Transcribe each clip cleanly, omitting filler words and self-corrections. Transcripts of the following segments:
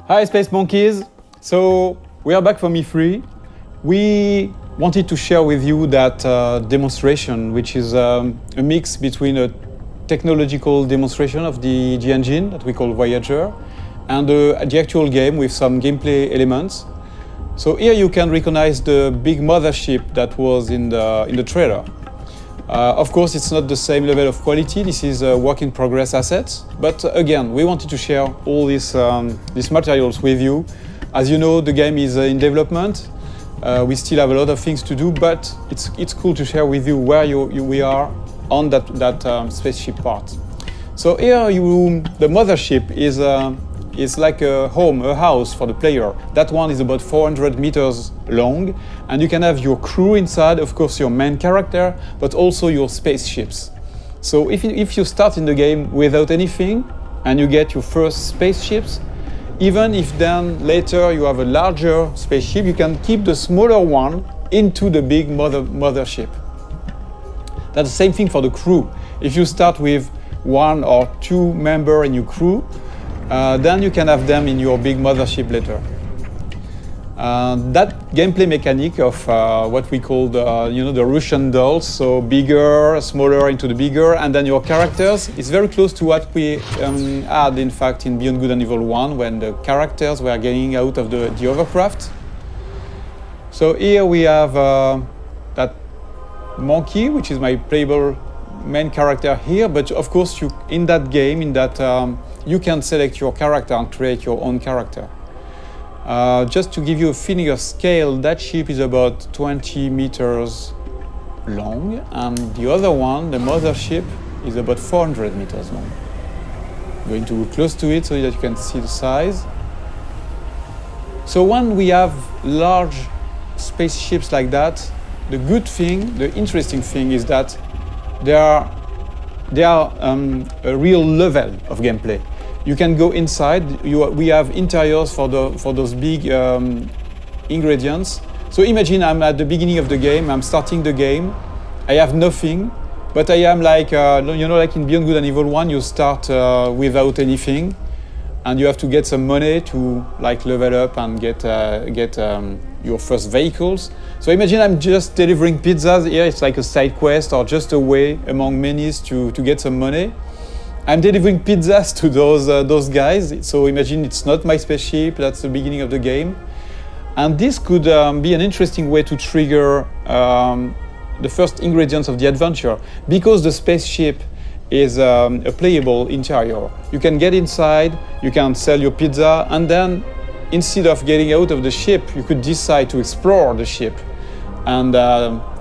Hi Space Monkeys! So we are back from E3. We wanted to share with you that demonstration, which is a mix between a technological demonstration of the engine that we call Voyager and the actual game with some gameplay elements. So here you can recognize the big mothership that was in the trailer. Of course, it's not the same level of quality. This is a work in progress assets. But again, we wanted to share all these materials with you. As you know, the game is in development. We still have a lot of things to do, but it's cool to share with you where we are on that spaceship part. So here, the mothership is like a home, a house for the player. That one is about 400 meters long, and you can have your crew inside, of course your main character, but also your spaceships. So if you start in the game without anything, and you get your first spaceships, even if then later you have a larger spaceship, you can keep the smaller one into the big mothership. That's the same thing for the crew. If you start with one or two members in your crew, then you can have them in your big mothership later. That gameplay mechanic of what we call the Russian dolls, so bigger, smaller into the bigger, and then your characters, is very close to what we had in fact in Beyond Good and Evil 1 when the characters were getting out of the hovercraft. So here we have that monkey, which is my playable main character here, but of course in that game, you can select your character and create your own character. Just to give you a feeling of scale, that ship is about 20 meters long, and the other one, the mothership, is about 400 meters long. I'm going to go close to it so that you can see the size. So when we have large spaceships like that, the good thing, the interesting thing is that they are a real level of gameplay. You can go inside. We have interiors for those big ingredients. So imagine I'm at the beginning of the game. I'm starting the game. I have nothing, but I am like like in Beyond Good and Evil 1, you start without anything, and you have to get some money to like level up and get your first vehicles. So imagine I'm just delivering pizzas. Here it's like a side quest or just a way among many to get some money. I'm delivering pizzas to those guys. So imagine it's not my spaceship. That's the beginning of the game, and this could be an interesting way to trigger the first ingredients of the adventure, because the spaceship is a playable interior. You can get inside, you can sell your pizza, and then instead of getting out of the ship, you could decide to explore the ship. And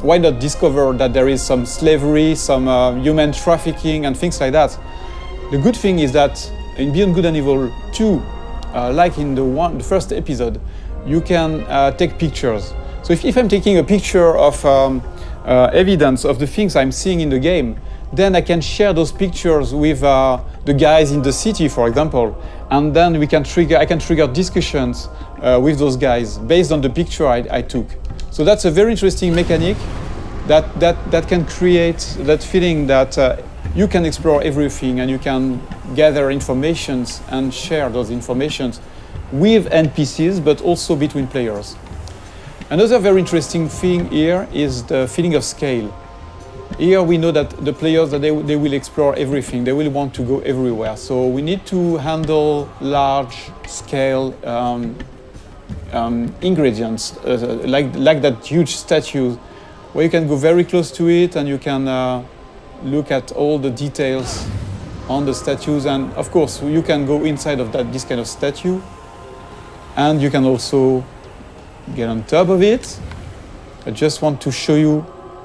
why not discover that there is some slavery, some human trafficking and things like that. The good thing is that in Beyond Good and Evil 2, like in the first episode, you can take pictures. So if I'm taking a picture of evidence of the things I'm seeing in the game, then I can share those pictures with the guys in the city, for example, and then I can trigger discussions with those guys based on the picture I took. So that's a very interesting mechanic that can create that feeling that you can explore everything and you can gather informations and share those informations with NPCs, but also between players. Another very interesting thing here is the feeling of scale. Here we know that the players, that they will explore everything. They will want to go everywhere. So we need to handle large scale ingredients, like that huge statue, where you can go very close to it and you can look at all the details on the statues. And of course, you can go inside of this kind of statue, and you can also get on top of it. I just want to show you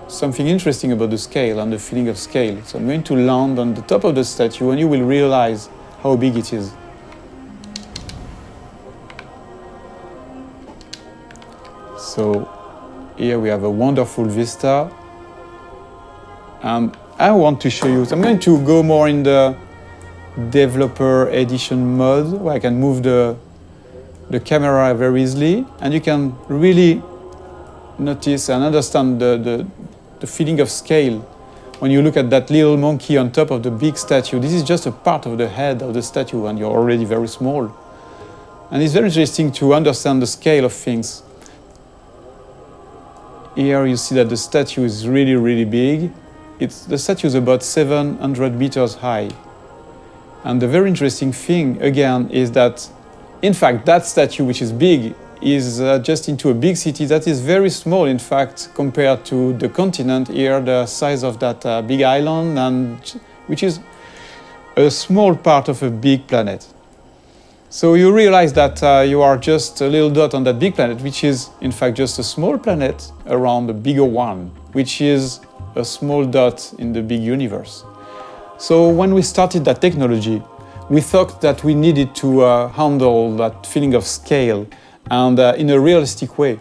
something interesting about the scale and the feeling of scale. So I'm going to land on the top of the statue, and you will realize how big it is. So here we have a wonderful vista. I want to show you, so I'm going to go more in the developer edition mode, where I can move the camera very easily, and you can really notice and understand the feeling of scale when you look at that little monkey on top of the big statue. This is just a part of the head of the statue, and you're already very small. And it's very interesting to understand the scale of things. Here you see that the statue is really, really big. The statue is about 700 meters high. And the very interesting thing, again, is that, in fact, that statue, which is big, is just into a big city that is very small, in fact, compared to the continent here, the size of that big island, and which is a small part of a big planet. So you realize that you are just a little dot on that big planet, which is, in fact, just a small planet around a bigger one, which is a small dot in the big universe. So when we started that technology, we thought that we needed to handle that feeling of scale and in a realistic way.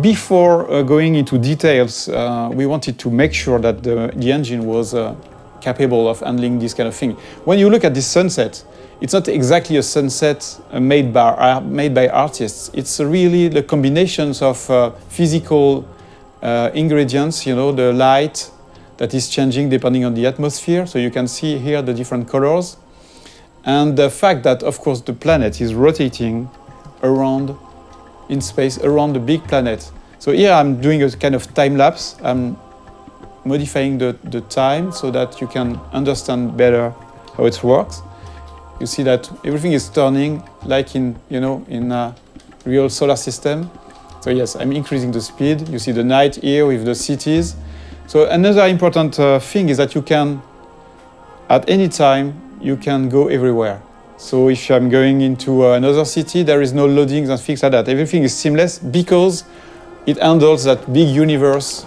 Before going into details, we wanted to make sure that the engine was capable of handling this kind of thing. When you look at this sunset, it's not exactly a sunset made by artists. It's really the combinations of physical ingredients, you know, the light that is changing depending on the atmosphere. So you can see here the different colors. And the fact that, of course, the planet is rotating around in space, around the big planet. So here I'm doing a kind of time lapse. I'm modifying the time so that you can understand better how it works. You see that everything is turning like in a real solar system. So yes, I'm increasing the speed. You see the night here with the cities. So another important thing is that you can, at any time, you can go everywhere. So if I'm going into another city, there is no loadings and things like that. Everything is seamless because it handles that big universe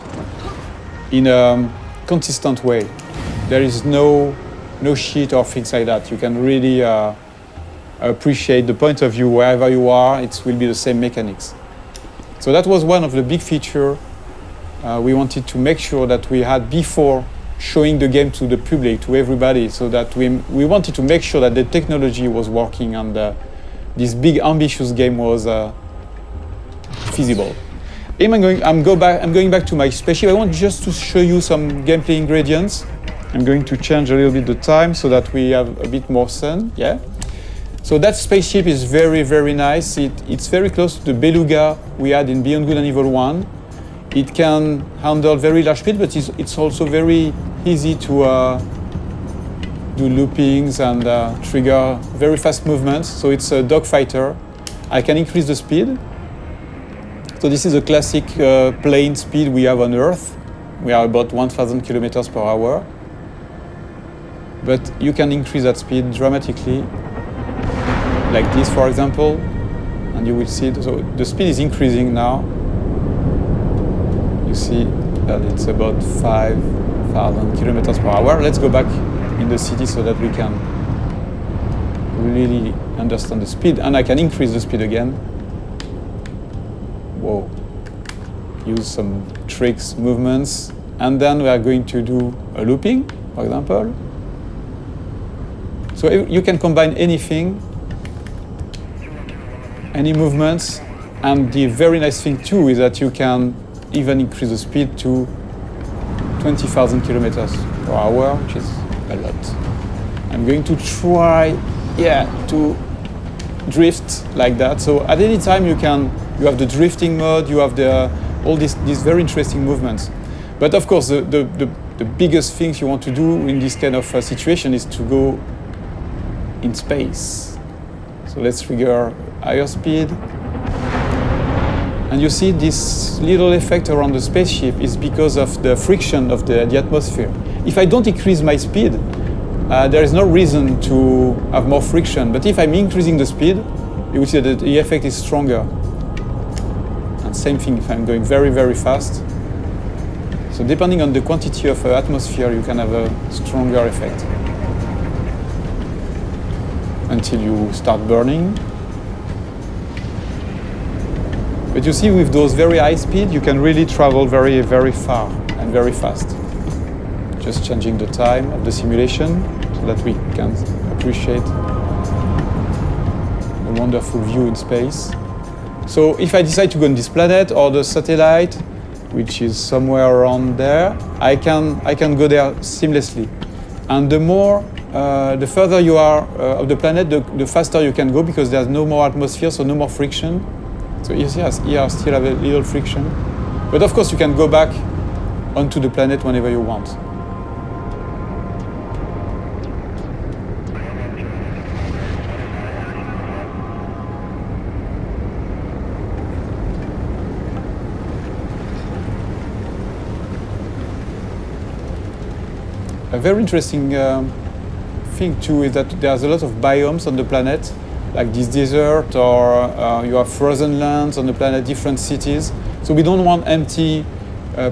in a consistent way. There is no shit or things like that. You can really appreciate the point of view wherever you are. It will be the same mechanics. So that was one of the big features we wanted to make sure that we had before showing the game to the public, to everybody, so that we wanted to make sure that the technology was working and this big ambitious game was feasible. I'm going back to my spaceship. I want just to show you some gameplay ingredients. I'm going to change a little bit the time so that we have a bit more sun. Yeah. So that spaceship is very, very nice. It's very close to the Beluga we had in Beyond Good and Evil 1. It can handle very large speed, but it's also very easy to do loopings and trigger very fast movements. So it's a dogfighter. I can increase the speed. So this is a classic plane speed we have on Earth. We are about 1,000 kilometers per hour. But you can increase that speed dramatically, like this, for example, and you will see. So the speed is increasing now. You see that it's about 5,000 kilometers per hour. Let's go back in the city so that we can really understand the speed. And I can increase the speed again. Whoa. Use some tricks, movements. And then we are going to do a looping, for example. So you can combine anything, any movements. And the very nice thing too is that you can even increase the speed to 20,000 kilometers per hour, which is a lot. I'm going to try, to drift like that. So at any time you have the drifting mode, you have all these very interesting movements. But of course, the biggest things you want to do in this kind of situation is to go in space. So let's trigger higher speed. And you see this little effect around the spaceship is because of the friction of the atmosphere. If I don't increase my speed, there is no reason to have more friction. But if I'm increasing the speed, you will see that the effect is stronger. And same thing if I'm going very, very fast. So depending on the quantity of atmosphere, you can have a stronger effect. Until you start burning. But you see, with those very high speed, you can really travel very, very far and very fast. Just changing the time of the simulation so that we can appreciate a wonderful view in space. So if I decide to go on this planet or the satellite, which is somewhere around there, I can go there seamlessly. And the more the further you are of the planet, the faster you can go because there's no more atmosphere, so no more friction. So yes, here still have a little friction. But of course you can go back onto the planet whenever you want. A very interesting thing too is that there's a lot of biomes on the planet, like this desert, or you have frozen lands on the planet, different cities. So we don't want empty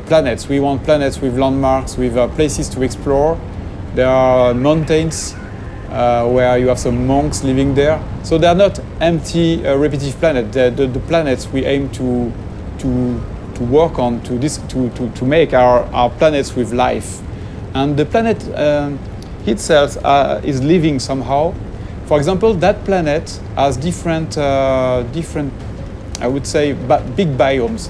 planets. We want planets with landmarks, with places to explore. There are mountains where you have some monks living there. So they are not empty, repetitive planets. The planets we aim to work on, to make our planets with life. And the planet itself is living somehow. For example, that planet has different, I would say, big biomes.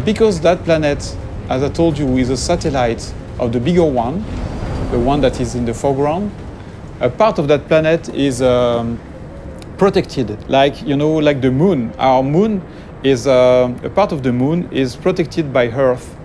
Because that planet, as I told you, is a satellite of the bigger one, the one that is in the foreground. A part of that planet is protected, like the moon. Our moon is a part of the moon is protected by Earth.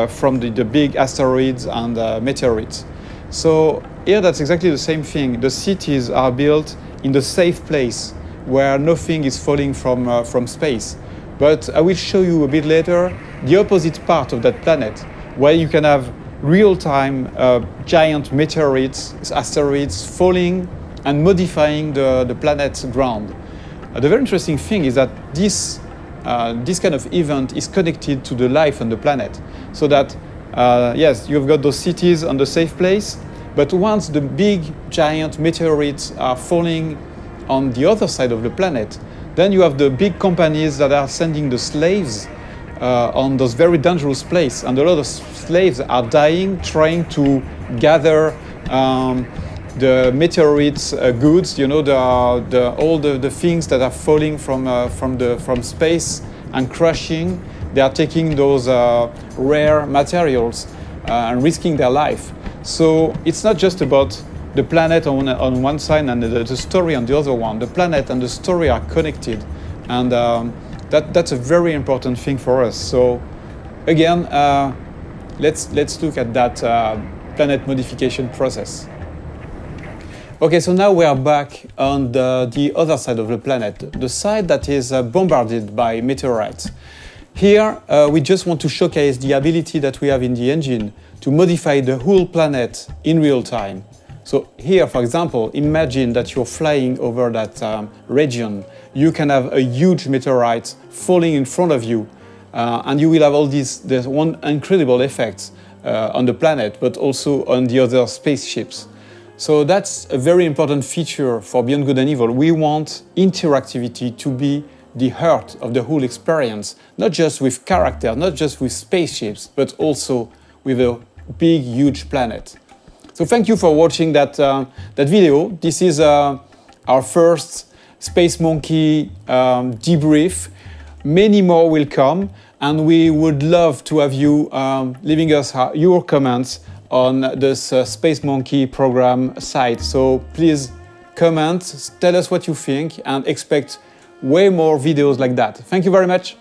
From the big asteroids and meteorites. So here that's exactly the same thing. The cities are built in the safe place where nothing is falling from space. But I will show you a bit later the opposite part of that planet, where you can have real-time giant meteorites, asteroids falling and modifying the planet's ground. The very interesting thing is that this kind of event is connected to the life on the planet. So that, yes, you've got those cities on the safe place, but once the big, giant meteorites are falling on the other side of the planet, then you have the big companies that are sending the slaves on those very dangerous places. And a lot of slaves are dying trying to gather the meteorites goods, all the things that are falling from space and crashing. They are taking those rare materials and risking their life. So it's not just about the planet on one side and the story on the other one. The planet and the story are connected, and that's a very important thing for us. So again, let's look at that planet modification process. Okay, so now we are back on the other side of the planet, the side that is bombarded by meteorites. Here, we just want to showcase the ability that we have in the engine to modify the whole planet in real time. So here, for example, imagine that you're flying over that region. You can have a huge meteorite falling in front of you, and you will have all these one incredible effects on the planet, but also on the other spaceships. So that's a very important feature for Beyond Good and Evil. We want interactivity to be the heart of the whole experience, not just with characters, not just with spaceships, but also with a big, huge planet. So thank you for watching that video. This is our first Space Monkey debrief. Many more will come, and we would love to have you leaving us your comments on this Space Monkey program site. So please comment, tell us what you think, and expect way more videos like that. Thank you very much.